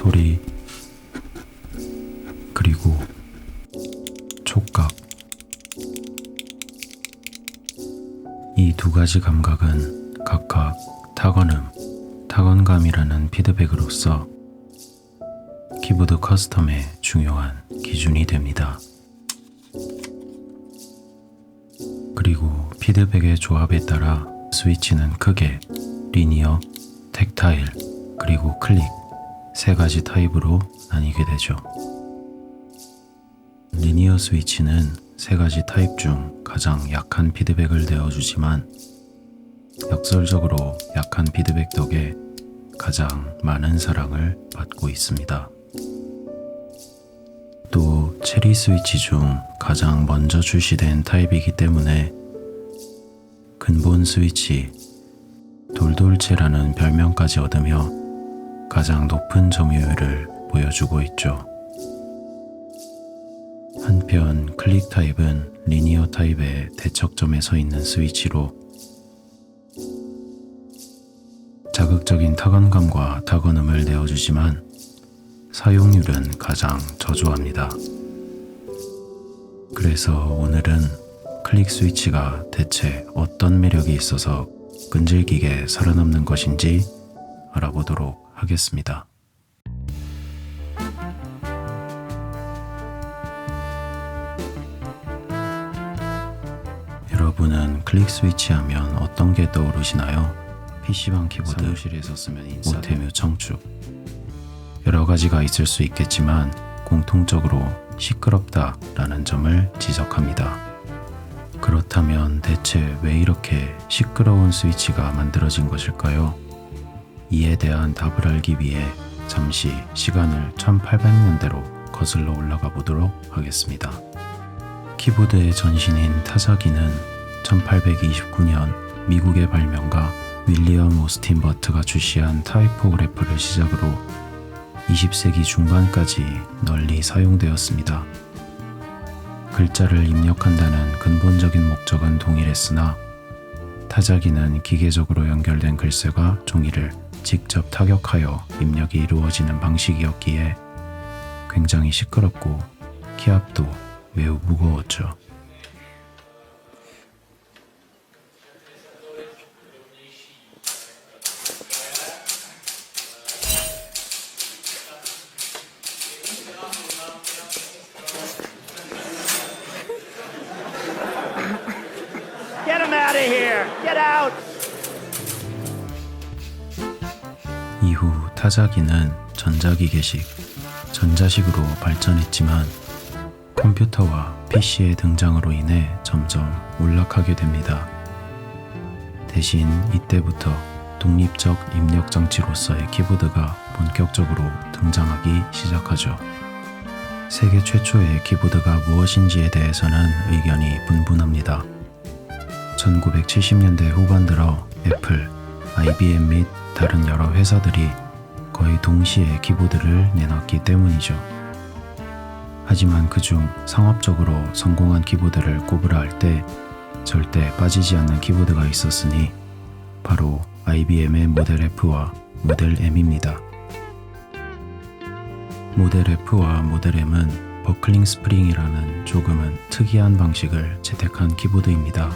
소리, 그리고 촉각. 이 두 가지 감각은 각각 타건음, 타건감이라는 피드백으로서 키보드 커스텀의 중요한 기준이 됩니다. 그리고 피드백의 조합에 따라 스위치는 크게 리니어, 텍타일, 그리고 클릭 세 가지 타입으로 나뉘게 되죠. 리니어 스위치는 세 가지 타입 중 가장 약한 피드백을 내어주지만 역설적으로 약한 피드백 덕에 가장 많은 사랑을 받고 있습니다. 또 체리 스위치 중 가장 먼저 출시된 타입이기 때문에 근본 스위치, 돌돌체라는 별명까지 얻으며 가장 높은 점유율을 보여주고 있죠. 한편 클릭 타입은 리니어 타입의 대척점에 서 있는 스위치로 자극적인 타건감과 타건음을 내어주지만 사용률은 가장 저조합니다. 그래서 오늘은 클릭 스위치가 대체 어떤 매력이 있어서 끈질기게 살아남는 것인지 알아보도록 하겠습니다. 여러분은 클릭 스위치 하면 어떤 게 떠오르시나요? PC방 키보드, 사무실에서 쓰면 인싸, 오테뮤 청축. 여러 가지가 있을 수 있겠지만 공통적으로 시끄럽다 라는 점을 지적합니다. 그렇다면 대체 왜 이렇게 시끄러운 스위치가 만들어진 것일까요? 이에 대한 답을 알기 위해 잠시 시간을 1800년대로 거슬러 올라가 보도록 하겠습니다. 키보드의 전신인 타자기는 1829년 미국의 발명가 윌리엄 오스틴 버트가 출시한 타이포그래퍼를 시작으로 20세기 중반까지 널리 사용되었습니다. 글자를 입력한다는 근본적인 목적은 동일했으나 타자기는 기계적으로 연결된 글쎄가 종이를 직접 타격하여 입력이 이루어지는 방식이었기에 굉장히 시끄럽고 키압도 매우 무거웠죠. Get him out of here! Get out! 이후 타자기는 전자기계식, 전자식으로 발전했지만 컴퓨터와 PC의 등장으로 인해 점점 몰락하게 됩니다. 대신 이때부터 독립적 입력 장치로서의 키보드가 본격적으로 등장하기 시작하죠. 세계 최초의 키보드가 무엇인지에 대해서는 의견이 분분합니다. 1970년대 후반 들어 애플, IBM 및 다른 여러 회사들이 거의 동시에 키보드를 내놨기 때문이죠. 하지만 그중 상업적으로 성공한 키보드를 꼽으라 할 때 절대 빠지지 않는 키보드가 있었으니 바로 IBM의 모델 F와 모델 M입니다. 모델 F와 모델 M은 버클링 스프링이라는 조금은 특이한 방식을 채택한 키보드입니다.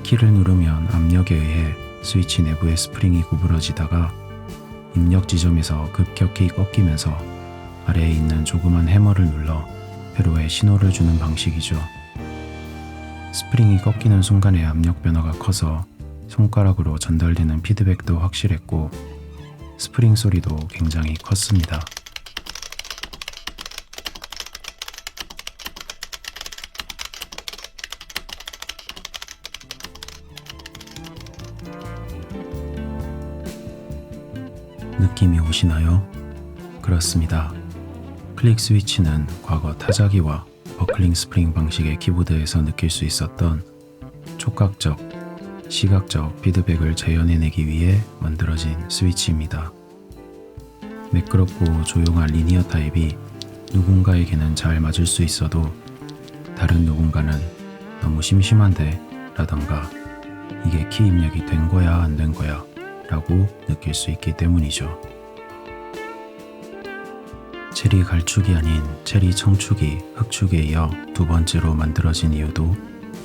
키를 누르면 압력에 의해 스위치 내부의 스프링이 구부러지다가 입력 지점에서 급격히 꺾이면서 아래에 있는 조그만 해머를 눌러 회로에 신호를 주는 방식이죠. 스프링이 꺾이는 순간에 압력 변화가 커서 손가락으로 전달되는 피드백도 확실했고 스프링 소리도 굉장히 컸습니다. 느낌이 오시나요? 그렇습니다. 클릭 스위치는 과거 타자기와 버클링 스프링 방식의 키보드에서 느낄 수 있었던 촉각적, 시각적 피드백을 재현해내기 위해 만들어진 스위치입니다. 매끄럽고 조용한 리니어 타입이 누군가에게는 잘 맞을 수 있어도 다른 누군가는 너무 심심한데 라던가 이게 키 입력이 된 거야 안 된 거야 라고 느낄 수 있기 때문이죠. 체리 갈축이 아닌 체리 청축이 흑축에 이어 두 번째로 만들어진 이유도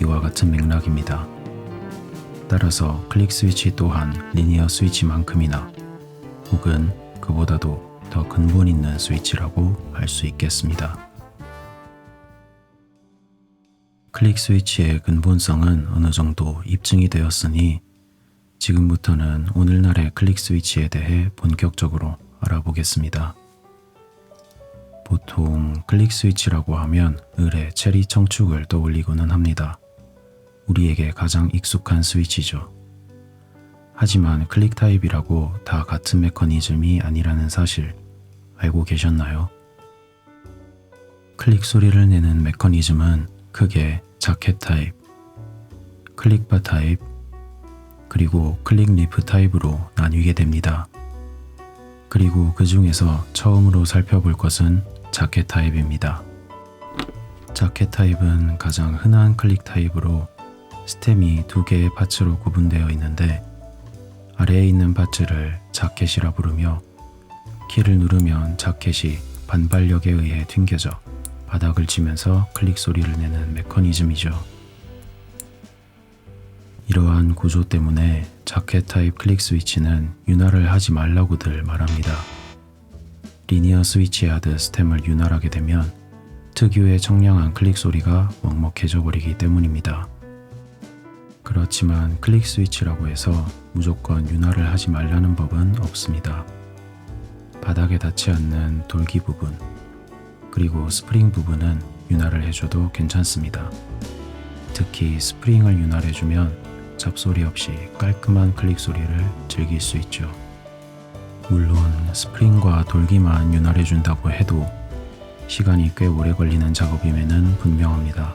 이와 같은 맥락입니다. 따라서 클릭 스위치 또한 리니어 스위치만큼이나 혹은 그보다도 더 근본 있는 스위치라고 할 수 있겠습니다. 클릭 스위치의 근본성은 어느 정도 입증이 되었으니 지금부터는 오늘날의 클릭 스위치에 대해 본격적으로 알아보겠습니다. 보통 클릭 스위치라고 하면 을의 체리 청축을 떠올리고는 합니다. 우리에게 가장 익숙한 스위치죠. 하지만 클릭 타입이라고 다 같은 메커니즘이 아니라는 사실 알고 계셨나요? 클릭 소리를 내는 메커니즘은 크게 자켓 타입, 클릭바 타입, 그리고 클릭 리프 타입으로 나뉘게 됩니다. 그리고 그 중에서 처음으로 살펴볼 것은 자켓 타입입니다. 자켓 타입은 가장 흔한 클릭 타입으로 스템이 두 개의 파츠로 구분되어 있는데 아래에 있는 파츠를 자켓이라 부르며 키를 누르면 자켓이 반발력에 의해 튕겨져 바닥을 치면서 클릭 소리를 내는 메커니즘이죠. 이러한 구조 때문에 자켓 타입 클릭 스위치는 윤활을 하지 말라고들 말합니다. 리니어 스위치에 하듯 스템을 윤활하게 되면 특유의 청량한 클릭 소리가 먹먹해져 버리기 때문입니다. 그렇지만 클릭 스위치라고 해서 무조건 윤활을 하지 말라는 법은 없습니다. 바닥에 닿지 않는 돌기 부분, 그리고 스프링 부분은 윤활을 해줘도 괜찮습니다. 특히 스프링을 윤활해주면 잡소리 없이 깔끔한 클릭 소리를 즐길 수 있죠. 물론 스프링과 돌기만 윤활해준다고 해도 시간이 꽤 오래 걸리는 작업임에는 분명합니다.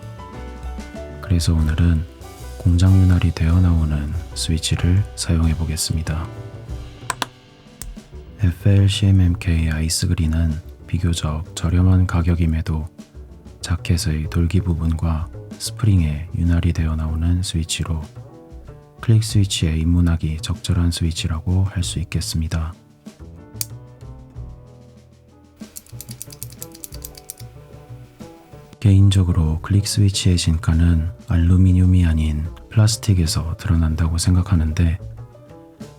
그래서 오늘은 공장 윤활이 되어 나오는 스위치를 사용해 보겠습니다. FL-CMMK 아이스그린은 비교적 저렴한 가격임에도 자켓의 돌기 부분과 스프링에 윤활이 되어 나오는 스위치로 클릭 스위치에 입문하기 적절한 스위치라고 할 수 있겠습니다. 개인적으로 클릭 스위치의 진가는 알루미늄이 아닌 플라스틱에서 드러난다고 생각하는데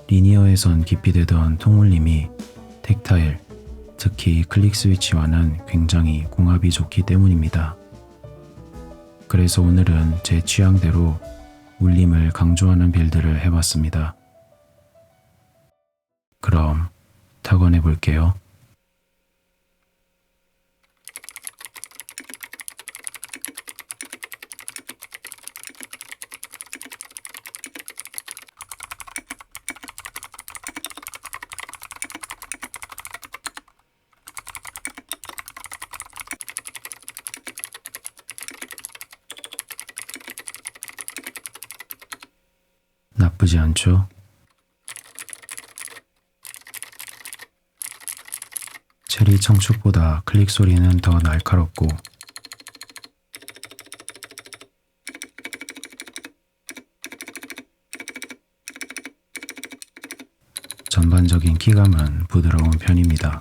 리니어에선 기피되던 통울림이 텍타일, 특히 클릭 스위치와는 굉장히 궁합이 좋기 때문입니다. 그래서 오늘은 제 취향대로 울림을 강조하는 빌드를 해봤습니다. 그럼 타건해 볼게요. 나쁘지 않죠? 체리 청축보다 클릭 소리는 더 날카롭고 전반적인 키감은 부드러운 편입니다.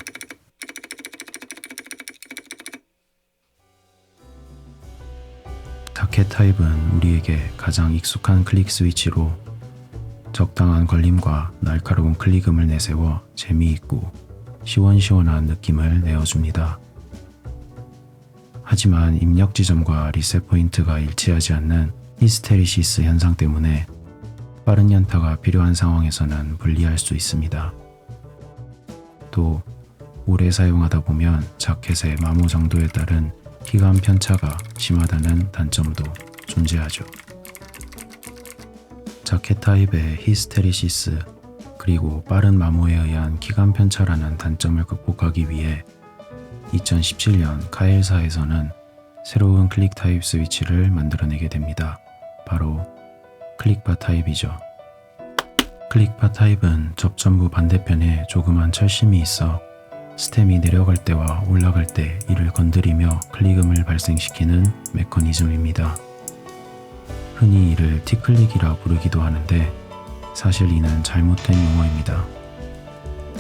자켓 타입은 우리에게 가장 익숙한 클릭 스위치로 적당한 걸림과 날카로운 클릭음을 내세워 재미있고 시원시원한 느낌을 내어줍니다. 하지만 입력 지점과 리셋 포인트가 일치하지 않는 히스테리시스 현상 때문에 빠른 연타가 필요한 상황에서는 불리할 수 있습니다. 또 오래 사용하다 보면 자켓의 마모 정도에 따른 키감 편차가 심하다는 단점도 존재하죠. 자켓 타입의 히스테리시스 그리고 빠른 마모에 의한 키감 편차라는 단점을 극복하기 위해 2017년 카일사에서는 새로운 클릭 타입 스위치를 만들어내게 됩니다. 바로 클릭바 타입이죠. 클릭바 타입은 접전부 반대편에 조그만 철심이 있어 스템이 내려갈 때와 올라갈 때 이를 건드리며 클릭음을 발생시키는 메커니즘입니다. 흔히 이를 티클릭이라 부르기도 하는데 사실 이는 잘못된 용어입니다.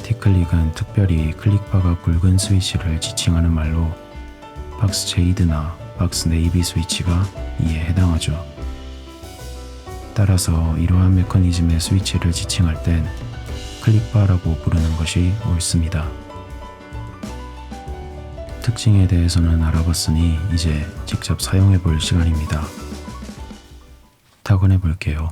T클릭은 특별히 클릭바가 굵은 스위치를 지칭하는 말로 박스 제이드나 박스 네이비 스위치가 이에 해당하죠. 따라서 이러한 메커니즘의 스위치를 지칭할 땐 클릭바라고 부르는 것이 옳습니다. 특징에 대해서는 알아봤으니 이제 직접 사용해 볼 시간입니다. 타건해 볼게요.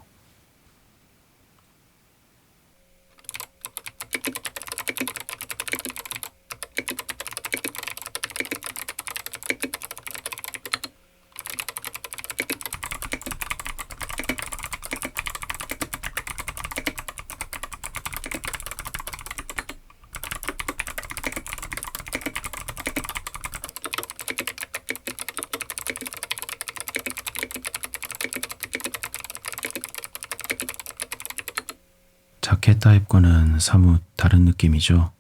자켓 타입과는 사뭇 다른 느낌이죠.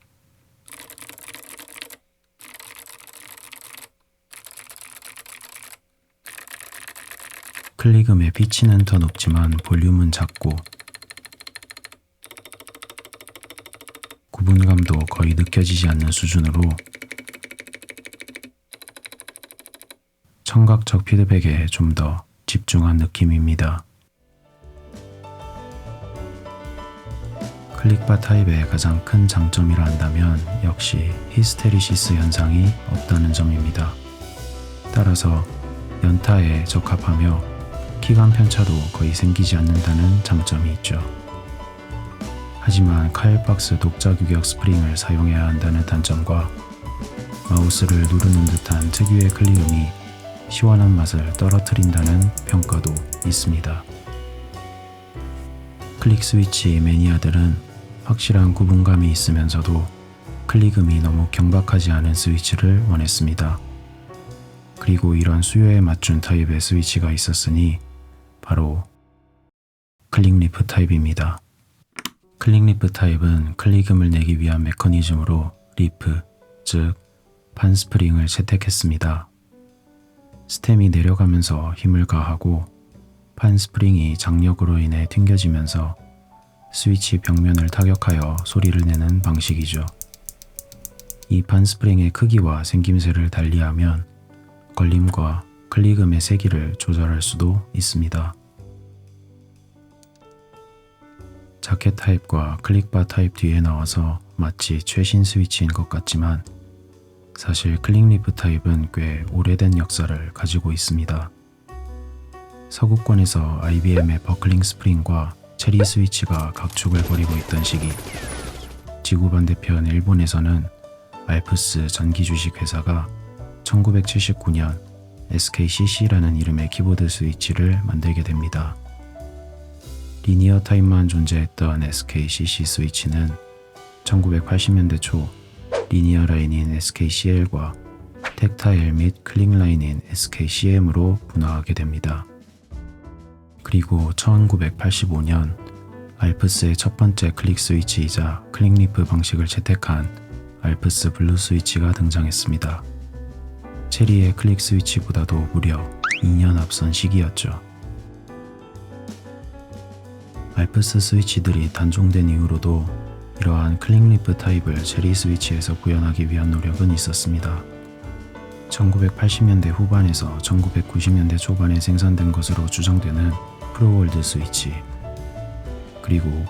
클릭음의 피치는 더 높지만 볼륨은 작고 구분감도 거의 느껴지지 않는 수준으로 청각적 피드백에 좀 더 집중한 느낌입니다. 클릭바 타입의 가장 큰 장점이라 한다면 역시 히스테리시스 현상이 없다는 점입니다. 따라서 연타에 적합하며 키감 편차도 거의 생기지 않는다는 장점이 있죠. 하지만 카일박스 독자 규격 스프링을 사용해야 한다는 단점과 마우스를 누르는 듯한 특유의 클릭음이 시원한 맛을 떨어뜨린다는 평가도 있습니다. 클릭 스위치 매니아들은 확실한 구분감이 있으면서도 클릭음이 너무 경박하지 않은 스위치를 원했습니다. 그리고 이런 수요에 맞춘 타입의 스위치가 있었으니 바로 클릭리프 타입입니다. 클릭리프 타입은 클릭음을 내기 위한 메커니즘으로 리프, 즉 판스프링을 채택했습니다. 스템이 내려가면서 힘을 가하고 판스프링이 장력으로 인해 튕겨지면서 스위치 벽면을 타격하여 소리를 내는 방식이죠. 이 판스프링의 크기와 생김새를 달리하면 걸림과 클릭음의 세기를 조절할 수도 있습니다. 자켓 타입과 클릭바 타입 뒤에 나와서 마치 최신 스위치인 것 같지만 사실 클릭리프 타입은 꽤 오래된 역사를 가지고 있습니다. 서구권에서 IBM의 버클링 스프링과 체리 스위치가 각축을 벌이고 있던 시기, 지구 반대편 일본에서는 알프스 전기 주식 회사가 1979년 SKCC라는 이름의 키보드 스위치를 만들게 됩니다. 리니어 타입만 존재했던 SKCC 스위치는 1980년대 초 리니어 라인인 SKCL과 텍타일 및 클릭 라인인 SKCM으로 분화하게 됩니다. 그리고 1985년 알프스의 첫 번째 클릭 스위치이자 클릭리프 방식을 채택한 알프스 블루 스위치가 등장했습니다. 체리의 클릭 스위치보다도 무려 2년 앞선 시기였죠. 알프스 스위치들이 단종된 이후로도 이러한 클릭리프 타입을 체리 스위치에서 구현하기 위한 노력은 있었습니다. 1980년대 후반에서 1990년대 초반에 생산된 것으로 추정되는 프로월드 스위치, 그리고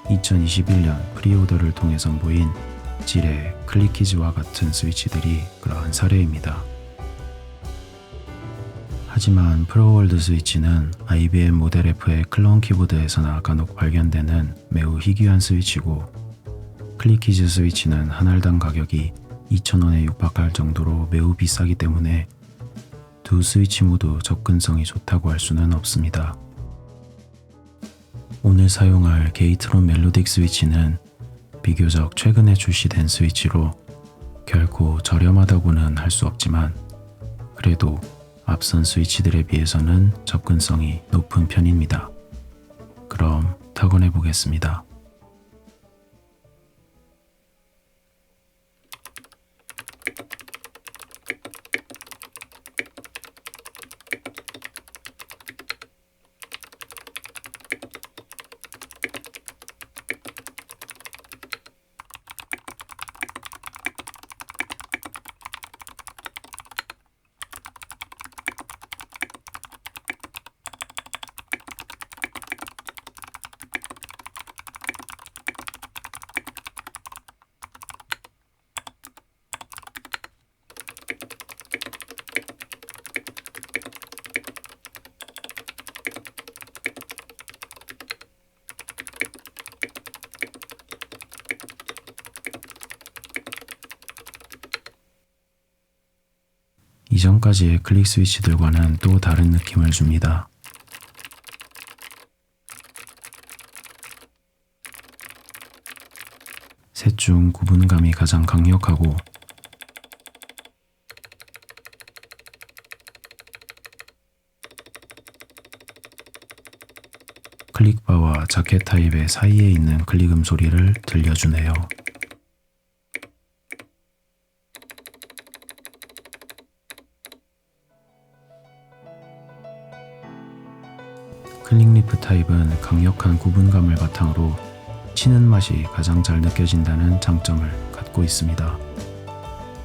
2021년 프리오더를 통해 선보인 질의 클릭키즈와 같은 스위치들이 그러한 사례입니다. 하지만 프로월드 스위치는 IBM 모델 F의 클론 키보드에서나 간혹 발견되는 매우 희귀한 스위치고, 클릭키즈 스위치는 한 알당 가격이 2,000원에 육박할 정도로 매우 비싸기 때문에 두 스위치 모두 접근성이 좋다고 할 수는 없습니다. 오늘 사용할 게이트론 멜로딕 스위치는 비교적 최근에 출시된 스위치로 결코 저렴하다고는 할 수 없지만 그래도 앞선 스위치들에 비해서는 접근성이 높은 편입니다. 그럼 타건해 보겠습니다. 이전까지의 클릭 스위치들과는 또 다른 느낌을 줍니다. 셋 중 구분감이 가장 강력하고 클릭바와 자켓 타입의 사이에 있는 클릭음 소리를 들려주네요. 클릭리프 타입은 강력한 구분감을 바탕으로 치는 맛이 가장 잘 느껴진다는 장점을 갖고 있습니다.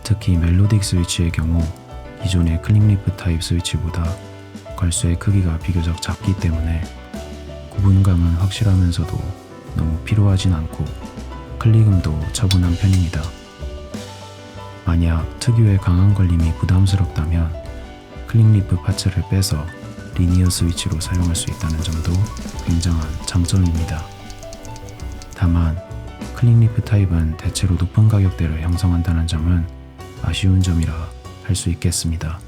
특히 멜로딕 스위치의 경우 기존의 클릭리프 타입 스위치보다 걸쇠의 크기가 비교적 작기 때문에 구분감은 확실하면서도 너무 피로하진 않고 클릭음도 차분한 편입니다. 만약 특유의 강한 걸림이 부담스럽다면 클릭리프 파츠를 빼서 리니어 스위치로 사용할 수 있다는 점도 굉장한 장점입니다. 다만 클릭리프 타입은 대체로 높은 가격대를 형성한다는 점은 아쉬운 점이라 할 수 있겠습니다.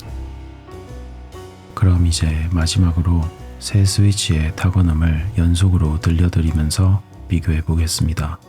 그럼 이제 마지막으로 새 스위치의 타건음을 연속으로 들려드리면서 비교해 보겠습니다.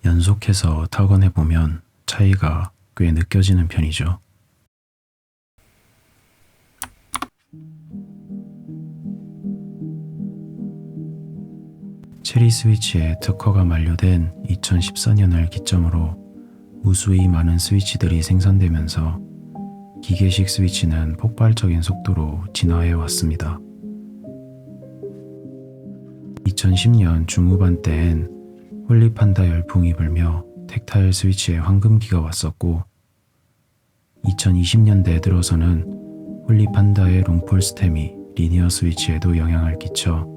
연속해서 타건해보면 차이가 꽤 느껴지는 편이죠. 체리 스위치의 특허가 만료된 2014년을 기점으로 무수히 많은 스위치들이 생산되면서 기계식 스위치는 폭발적인 속도로 진화해 왔습니다. 2010년 중후반 때엔 홀리판다 열풍이 불며 텍타일 스위치에 황금기가 왔었고 2020년대 들어서는 홀리판다의 롱폴 스템이 리니어 스위치에도 영향을 끼쳐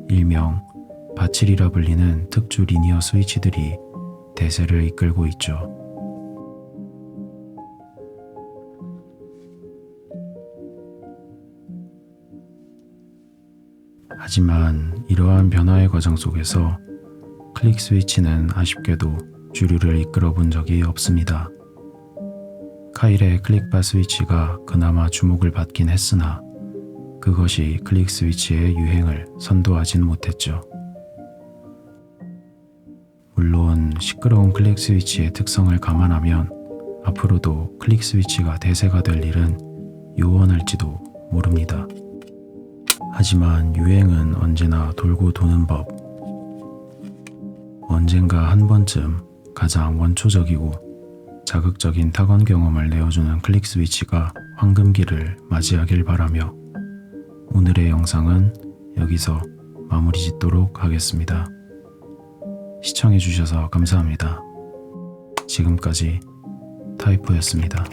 일명 바칠이라 불리는 특주 리니어 스위치들이 대세를 이끌고 있죠. 하지만 이러한 변화의 과정 속에서 클릭 스위치는 아쉽게도 주류를 이끌어 본 적이 없습니다. 카일의 클릭바 스위치가 그나마 주목을 받긴 했으나 그것이 클릭 스위치의 유행을 선도하진 못했죠. 물론 시끄러운 클릭 스위치의 특성을 감안하면 앞으로도 클릭 스위치가 대세가 될 일은 요원할지도 모릅니다. 하지만 유행은 언제나 돌고 도는 법. 언젠가 한 번쯤 가장 원초적이고 자극적인 타건 경험을 내어주는 클릭 스위치가 황금기를 맞이하길 바라며 오늘의 영상은 여기서 마무리 짓도록 하겠습니다. 시청해주셔서 감사합니다. 지금까지 타이포였습니다.